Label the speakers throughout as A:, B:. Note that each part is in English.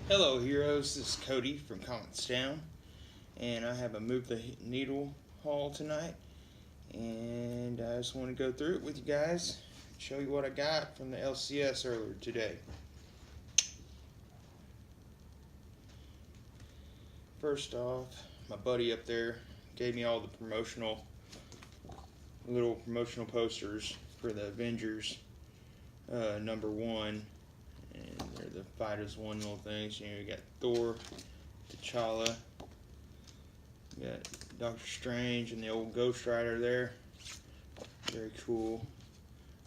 A: Hello heroes, this is Cody from ComicsDown, and I have a Move the Needle haul tonight, and I just want to go through it with you guys, show you what I got from the LCS earlier today. First off, my buddy up there gave me all the little promotional posters for the Avengers #1. And they're the fight as one little things. You got Thor, T'Challa, you got Doctor Strange, and the old Ghost Rider there. Very cool.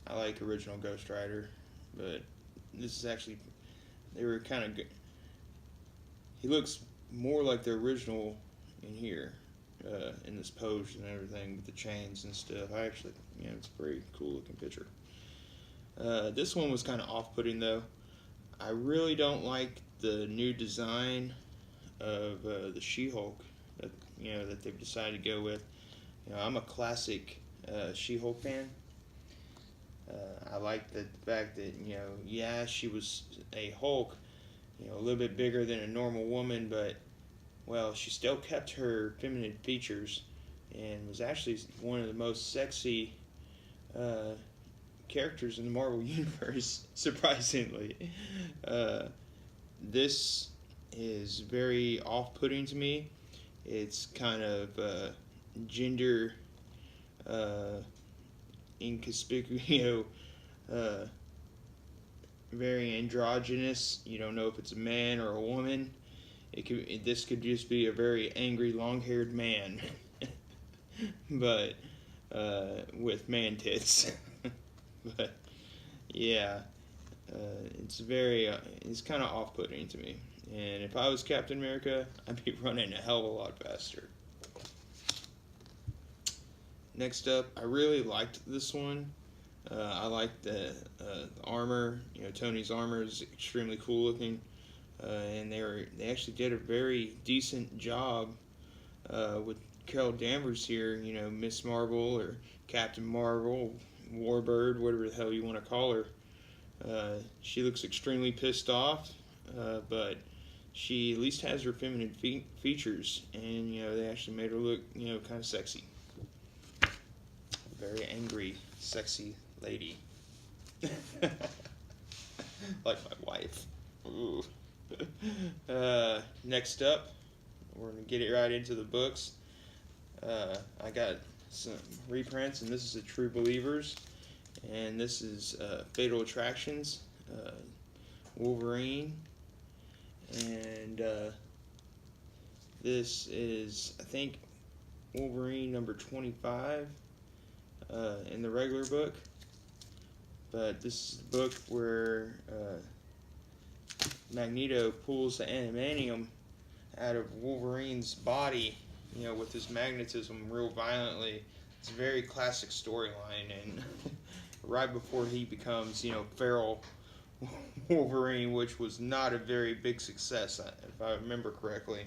A: I like original Ghost Rider, but this is actually, they were kind of good. He looks more like the original in here, in this pose and everything with the chains and stuff. It's a pretty cool looking picture. This one was kind of off-putting though. I really don't like the new design of the She-Hulk that they've decided to go with. I'm a classic She-Hulk fan. I like the fact that she was a Hulk, a little bit bigger than a normal woman, but well, she still kept her feminine features and was actually one of the most sexy characters in the Marvel Universe, surprisingly. This is very off-putting to me. It's kind of gender inconspicuous, very androgynous. You don't know if it's a man or a woman. This could just be a very angry, long-haired man, but with man tits. But yeah, it's kind of off-putting to me. And if I was Captain America, I'd be running a hell of a lot faster. Next up, I really liked this one. I liked the armor. Tony's armor is extremely cool looking, and they actually did a very decent job with Carol Danvers here. Miss Marvel or Captain Marvel, Warbird, whatever the hell you want to call her. She looks extremely pissed off, but she at least has her feminine features, and they actually made her look kind of sexy. Very angry, sexy lady. Like my wife. Ooh. Next up, we're going to get it right into the books. I got some reprints, and this is a True Believers, and this is Fatal Attractions, Wolverine, and this is, I think, Wolverine number 25 in the regular book, but this is the book where Magneto pulls the adamantium out of Wolverine's body, with his magnetism real violently. It's a very classic storyline, and right before he becomes, feral Wolverine, which was not a very big success, if I remember correctly.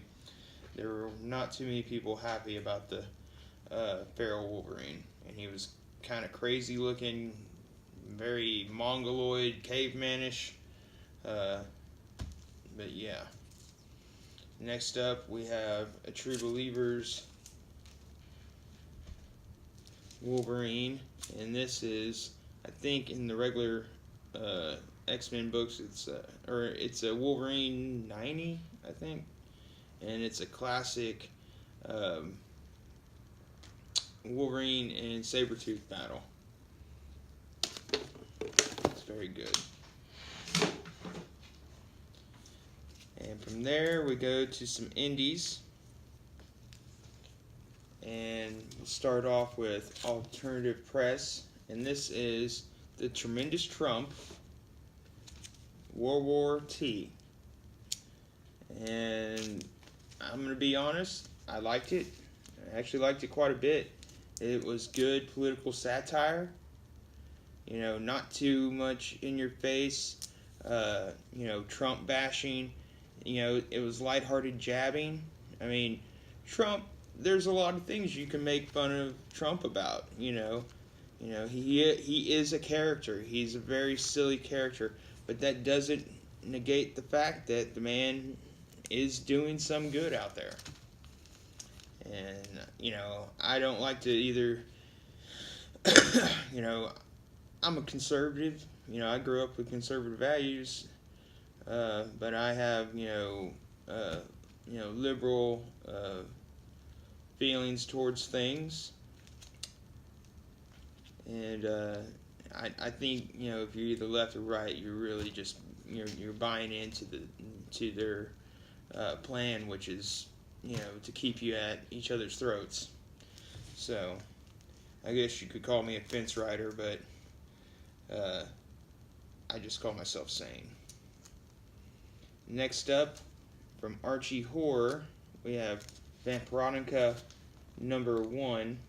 A: There were not too many people happy about the feral Wolverine, and he was kind of crazy looking, very mongoloid, cavemanish, but yeah. Next up, we have a True Believers Wolverine, and this is, I think, in the regular X-Men books, it's a Wolverine 90, I think, and it's a classic Wolverine and Sabretooth battle. It's very good. And from there, we go to some indies. And we'll start off with Alternative Press. And this is The Tremendous Trump, World War T. And I'm going to be honest, I liked it. I actually liked it quite a bit. It was good political satire. Not too much in your face, Trump bashing. It was lighthearted jabbing. I mean, Trump, there's a lot of things you can make fun of Trump about, he is a character. He's a very silly character, but that doesn't negate the fact that the man is doing some good out there. And, I don't like to either, I'm a conservative. I grew up with conservative values, but I have, liberal feelings towards things. And I think, if you're either left or right, you're really just, you're buying into their plan, which is, to keep you at each other's throats. So, I guess you could call me a fence rider, but I just call myself sane. Next up, from Archie Horror, we have Vampironica number 1.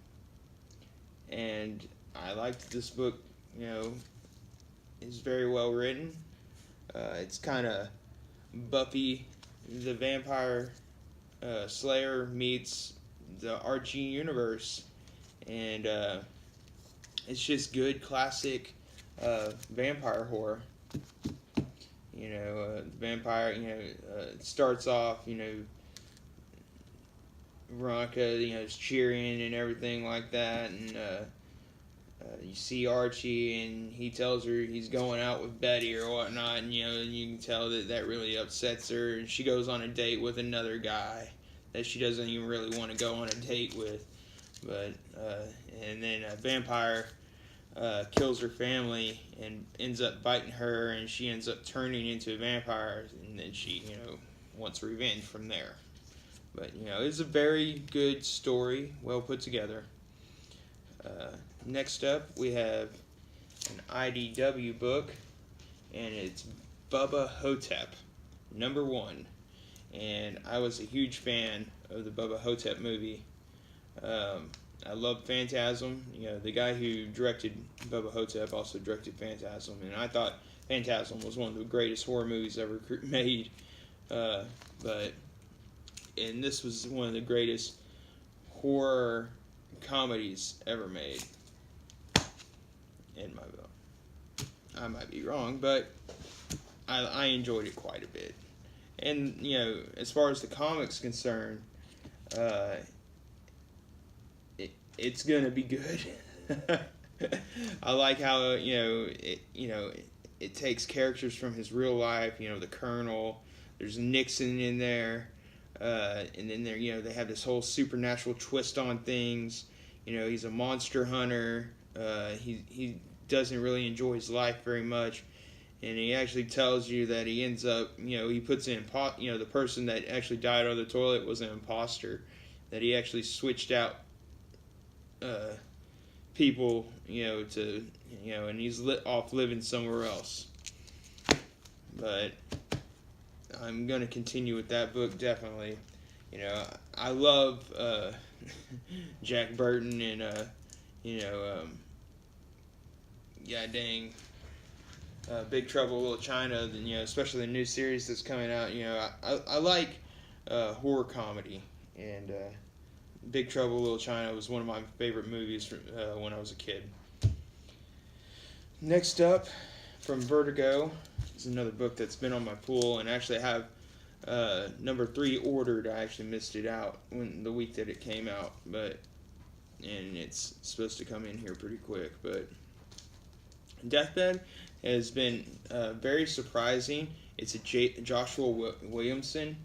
A: And I liked this book, it's very well written. It's kind of Buffy the Vampire Slayer meets the Archie universe. And it's just good classic vampire horror. Vampire, it starts off, Veronica, is cheering and everything like that, and you see Archie, and he tells her he's going out with Betty or whatnot, and you can tell that really upsets her, and she goes on a date with another guy that she doesn't even really want to go on a date with, but and then a vampire kills her family and ends up biting her, and she ends up turning into a vampire, and then she wants revenge from there. But it's a very good story, well put together. Next up, we have an IDW book, and it's Bubba Hotep, number 1. And I was a huge fan of the Bubba Hotep movie. I love Phantasm. The guy who directed Bubba Hotep also directed Phantasm, and I thought Phantasm was one of the greatest horror movies ever made. And this was one of the greatest horror comedies ever made. In my book, I might be wrong, but I enjoyed it quite a bit. And as far as the comics concerned, it's gonna be good. I like how it takes characters from his real life. The Colonel. There's Nixon in there, and then they have this whole supernatural twist on things. He's a monster hunter. He doesn't really enjoy his life very much, and he actually tells you that he ends up, he puts in, the person that actually died on the toilet was an imposter, that he actually switched out people, to, and he's off living somewhere else. But I'm going to continue with that book, definitely. I love Jack Burton and, Big Trouble in Little China, especially the new series that's coming out. I like horror comedy, and Big Trouble in Little China was one of my favorite movies when I was a kid. Next up, from Vertigo, is another book that's been on my pool, and actually I have number 3 ordered. I actually missed it out the week that it came out, and it's supposed to come in here pretty quick. But Deathbed has been very surprising. It's a Joshua Williamson,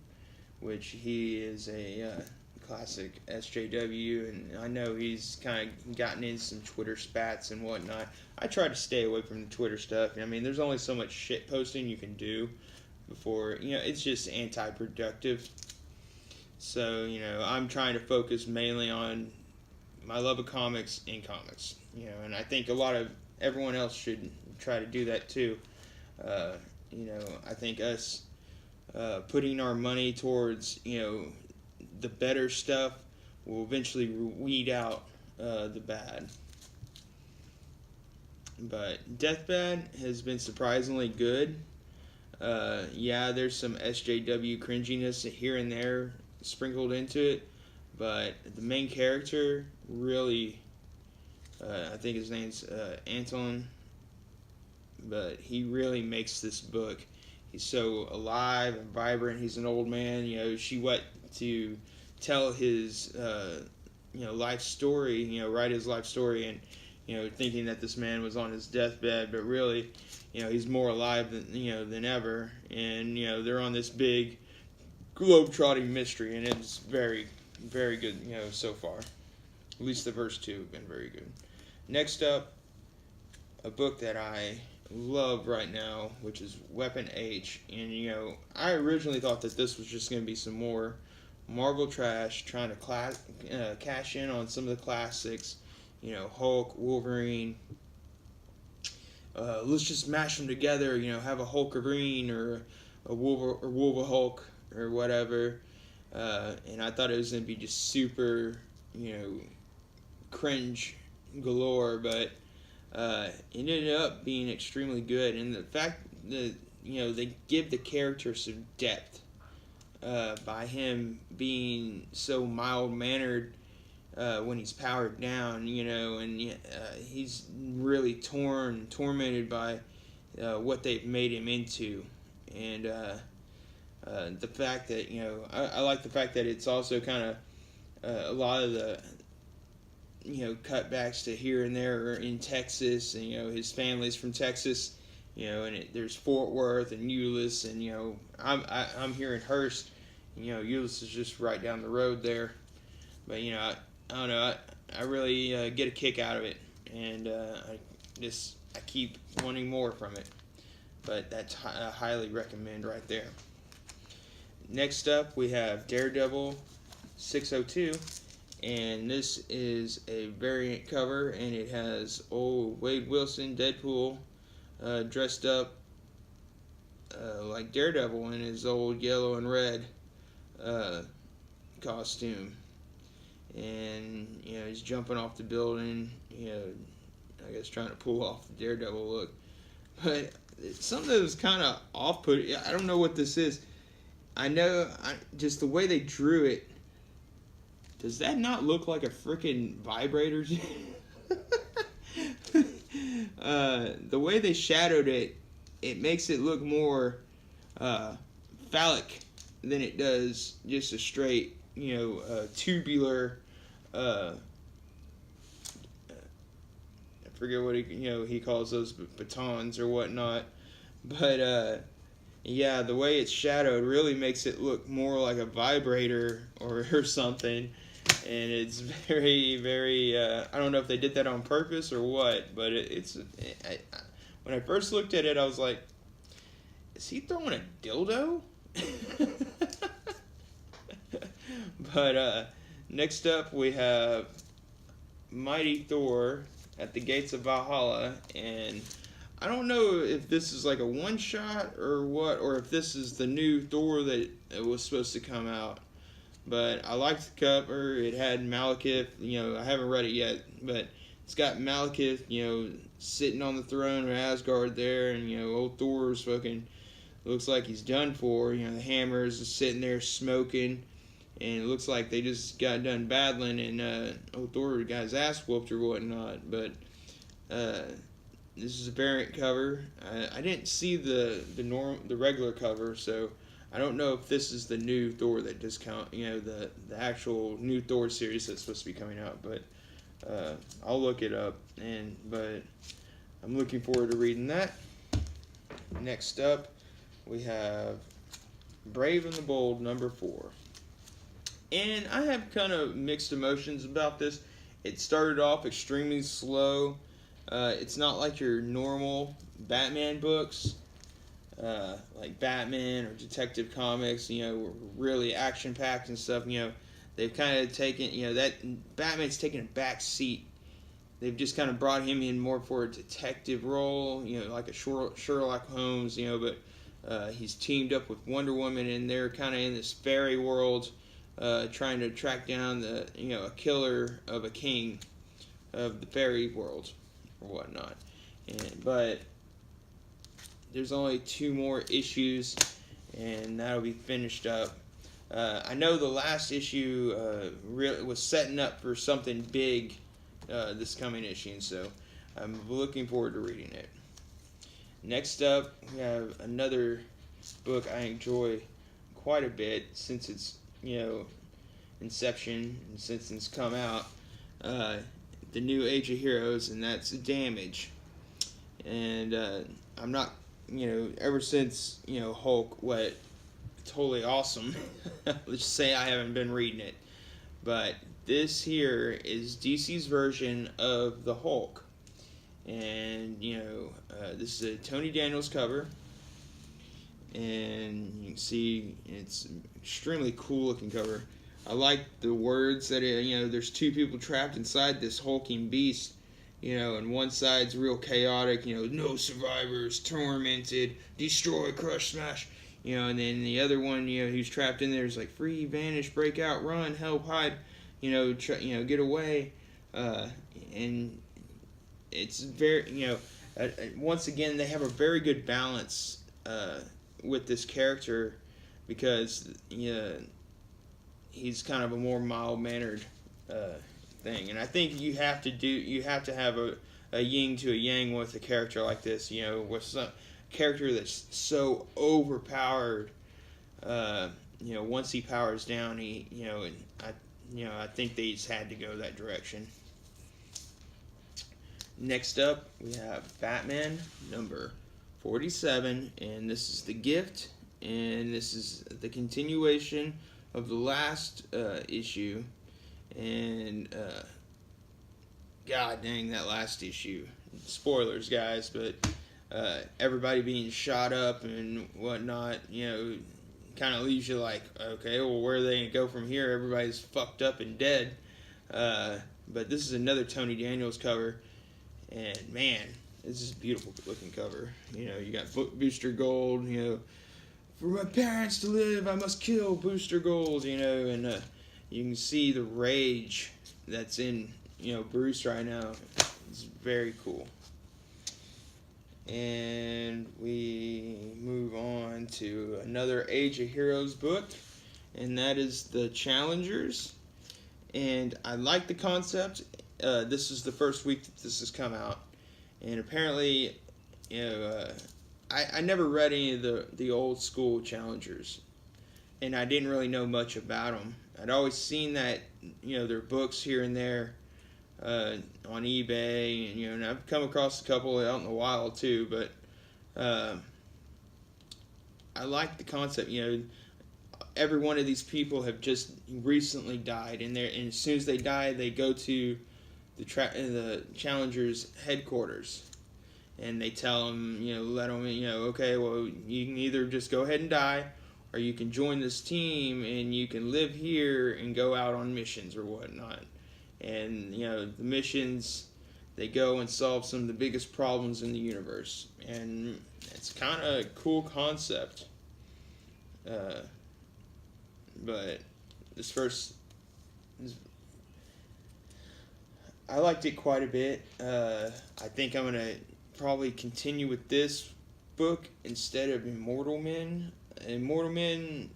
A: which he is a classic SJW, and I know he's kind of gotten in some Twitter spats and whatnot. I try to stay away from the Twitter stuff. There's only so much shit posting you can do before, it's just anti-productive. So, I'm trying to focus mainly on my love of comics and comics, and I think everyone else should try to do that too. I think us putting our money towards, the better stuff will eventually weed out the bad. But Deathbed has been surprisingly good. There's some SJW cringiness here and there sprinkled into it, but the main character really, I think his name's Anton, but he really makes this book. he's so alive and vibrant. He's an old man. She went to tell his life story. Write his life story, and thinking that this man was on his deathbed, but really, he's more alive than ever. And they're on this big globe-trotting mystery, and it's very, very good. So far, at least the first two have been very good. Next up, a book that I love right now, which is Weapon H. And I originally thought that this was just going to be some more Marvel trash, trying to cash in on some of the classics. Hulk, Wolverine. Let's just mash them together. Have a Hulkerine or a Wolver Hulk or whatever. And I thought it was going to be just super, cringe galore, but it ended up being extremely good. And the fact that they give the character some depth by him being so mild-mannered when he's powered down, and he's really tormented by what they've made him into. And the fact that, I like the fact that it's also kind of a lot of the, cutbacks to here and there are in Texas, and, his family's from Texas, and there's Fort Worth and Euless, and, I'm here in Hearst, Euless is just right down the road there. But, I don't know, I really get a kick out of it, and I keep wanting more from it. But that's I highly recommend right there. Next up, we have Daredevil 602, and this is a variant cover, and it has old Wade Wilson, Deadpool, dressed up like Daredevil in his old yellow and red costume. And, he's jumping off the building, I guess trying to pull off the Daredevil look. But something that was kind of off-putting. I don't know what this is. I know, just the way they drew it, does that not look like a freaking vibrator? The way they shadowed it, it makes it look more phallic than it does just a straight, tubular, I forget what he calls those batons or whatnot, but yeah, the way it's shadowed really makes it look more like a vibrator or something, and it's very, very, I don't know if they did that on purpose or what, but when I first looked at it, I was like, is he throwing a dildo? But next up we have Mighty Thor at the Gates of Valhalla, and I don't know if this is like a one-shot or what, or if this is the new Thor that was supposed to come out. But I liked the cover. It had Malekith, I haven't read it yet, but it's got Malekith, sitting on the throne of Asgard there, and, old Thor's fucking, looks like he's done for. The hammer is just sitting there smoking, and it looks like they just got done battling, and old Thor got his ass whooped or whatnot. But this is a variant cover. I didn't see the regular cover, so I don't know if this is the new Thor that just the actual new Thor series that's supposed to be coming out. But I'll look it up, but I'm looking forward to reading that. Next up, we have Brave and the Bold #4. And I have kind of mixed emotions about this. It started off extremely slow. It's not like your normal Batman books, like Batman or Detective Comics, really action-packed and stuff. They've kind of taken, that Batman's taken a back seat. They've just kind of brought him in more for a detective role, like a Sherlock Holmes, but he's teamed up with Wonder Woman, and they're kind of in this fairy world, trying to track down a killer of a king of the fairy world or whatnot. But there's only 2 more issues, and that'll be finished up. I know the last issue really was setting up for something big this coming issue, so I'm looking forward to reading it. Next up, we have another book I enjoy quite a bit since its inception and since it's come out. The new Age of Heroes, and that's Damage. And I'm not, ever since Hulk went totally awesome. Let's just say I haven't been reading it, but this here is DC's version of the Hulk, and this is a Tony Daniels cover, and you can see it's an extremely cool looking cover. I like the words that there's two people trapped inside this hulking beast, and one side's real chaotic, no survivors, tormented, destroy, crush, smash, and then the other one, who's trapped in there is like free, vanish, break out, run, help, hide, get away, and it's very, once again, they have a very good balance with this character because, he's kind of a more mild-mannered thing, and I think you have to have a yin to a yang with a character like this, with some character that's so overpowered. Once he powers down, I think they just had to go that direction. Next up, we have Batman number 47, and this is The Gift, and this is the continuation of the last issue, and god dang, that last issue. Spoilers, guys, but everybody being shot up and whatnot, kind of leaves you like, okay, well, where are they going to go from here? Everybody's fucked up and dead. But this is another Tony Daniels cover, and man, this is a beautiful looking cover. You got Booster Gold, for my parents to live, I must kill Booster Gold, and you can see the rage that's in, Bruce right now. It's very cool. And we move on to another Age of Heroes book, and that is The Challengers. And I like the concept. This is the first week that this has come out, and apparently, I never read any of the old school Challengers, and I didn't really know much about them. I'd always seen that, their books here and there on eBay, and I've come across a couple out in the wild too, but I like the concept. Every one of these people have just recently died, and as soon as they die, they go to the Challengers headquarters. And they tell them, let them, okay, well, you can either just go ahead and die, or you can join this team and you can live here and go out on missions or whatnot. And, the missions, they go and solve some of the biggest problems in the universe. And it's kind of a cool concept. But I liked it quite a bit. I think I'm going to probably continue with this book instead of Immortal Men. Immortal Men,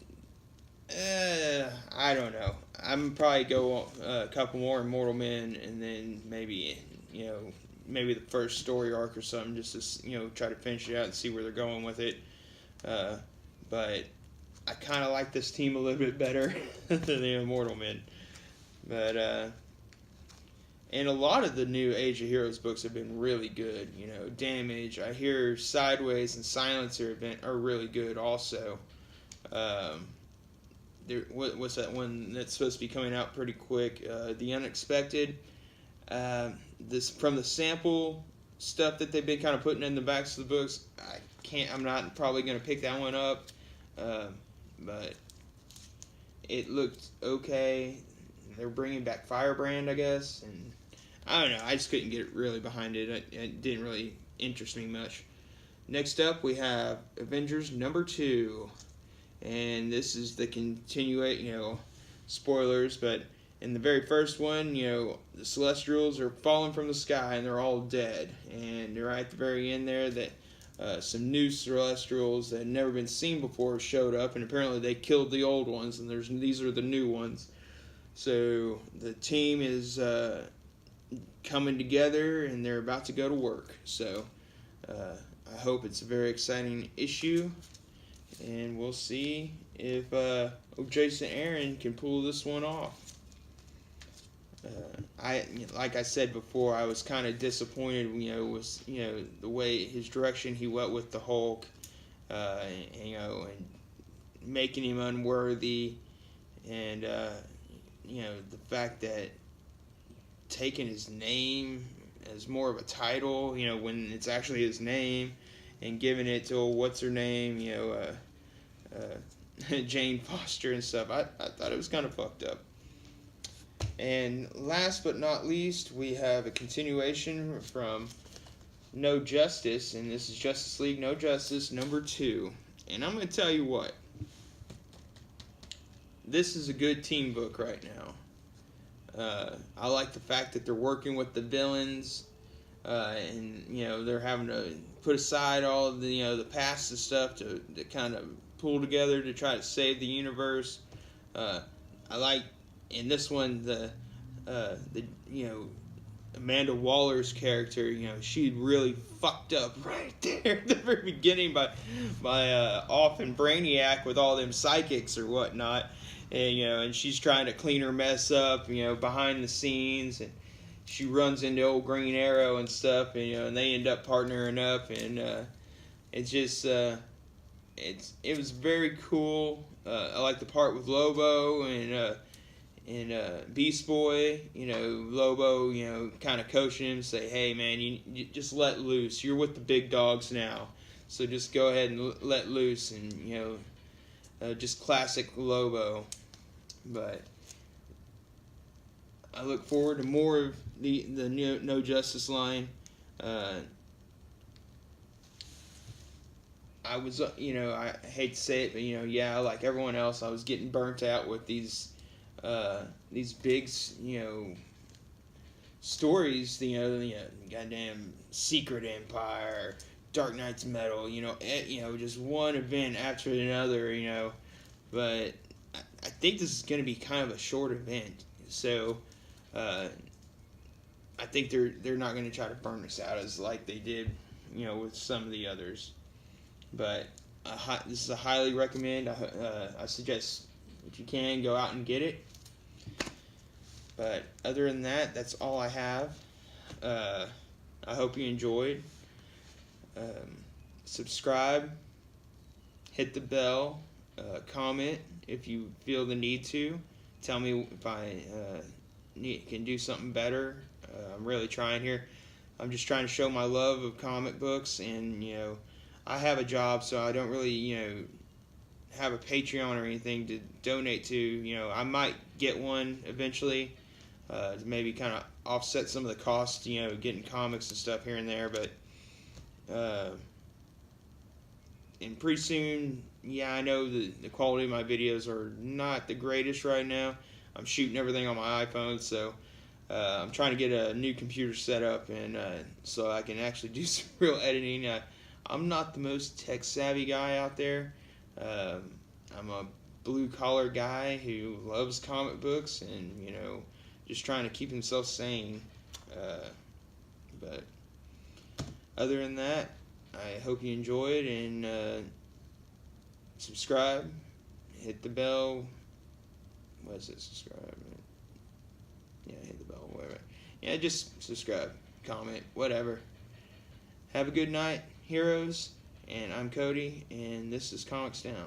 A: I don't know. I'm probably go a couple more Immortal Men, and then maybe the first story arc or something, just to try to finish it out and see where they're going with it. But I kind of like this team a little bit better than the Immortal Men. But and a lot of the new Age of Heroes books have been really good. Damage. I hear Sideways and Silencer are really good also. What's that one that's supposed to be coming out pretty quick? The Unexpected. This from the sample stuff that they've been kind of putting in the backs of the books. I'm not probably going to pick that one up. But it looked okay. They're bringing back Firebrand, I guess, and I don't know. I just couldn't get really behind it. It didn't really interest me much. Next up, we have Avengers number 2, and this is the continuation. Spoilers, but in the very first one, the Celestials are falling from the sky and they're all dead, and right at the very end there, that some new Celestials that had never been seen before showed up, and apparently they killed the old ones, and these are the new ones. So the team is coming together, and they're about to go to work. So I hope it's a very exciting issue. and we'll see if Jason Aaron can pull this one off. Like I said before, I was kind of disappointed, with the way his direction he went with the Hulk, and making him unworthy, and the fact that taking his name as more of a title, when it's actually his name, and giving it to what's her name, Jane Foster and stuff. I thought it was kind of fucked up. And last but not least, we have a continuation from No Justice, and this is Justice League No Justice number 2. And I'm going to tell you what, this is a good team book right now. I like the fact that they're working with the villains, and they're having to put aside all of the past and stuff to kind of pull together to try to save the universe. I like in this one the Amanda Waller's character. She really fucked up right there at the very beginning by off in Brainiac with all them psychics or whatnot, and she's trying to clean her mess up, behind the scenes, and she runs into old Green Arrow and stuff, and they end up partnering up, and it's just it was very cool. I like the part with Lobo and Beast Boy. Lobo, kind of coaching him, say, hey man, you just let loose. You're with the big dogs now, so just go ahead and let loose, and just classic Lobo. But I look forward to more of the No Justice line. I was, I hate to say it, but yeah, like everyone else, I was getting burnt out with these big, stories. Goddamn Secret Empire, Dark Knight's Metal. Just one event after another. But I think this is going to be kind of a short event, so I think they're not going to try to burn us out as like they did, with some of the others. But this is a highly recommend. I suggest if you can go out and get it. But other than that, that's all I have. I hope you enjoyed. Subscribe, hit the bell, comment if you feel the need to. Tell me if I can do something better. I'm really trying here. I'm just trying to show my love of comic books, and I have a job, so I don't really have a Patreon or anything to donate to. I might get one eventually, to maybe kind of offset some of the costs, getting comics and stuff here and there. But and pretty soon, yeah, I know the quality of my videos are not the greatest right now. I'm shooting everything on my iPhone, so I'm trying to get a new computer set up, and so I can actually do some real editing. I'm not the most tech savvy guy out there. I'm a blue collar guy who loves comic books, and just trying to keep himself sane. But other than that, I hope you enjoyed, and subscribe, hit the bell. What is it? Subscribe. Yeah, hit the bell. Whatever. Yeah, just subscribe, comment, whatever. Have a good night, heroes. And I'm Cody, and this is ComicsDown.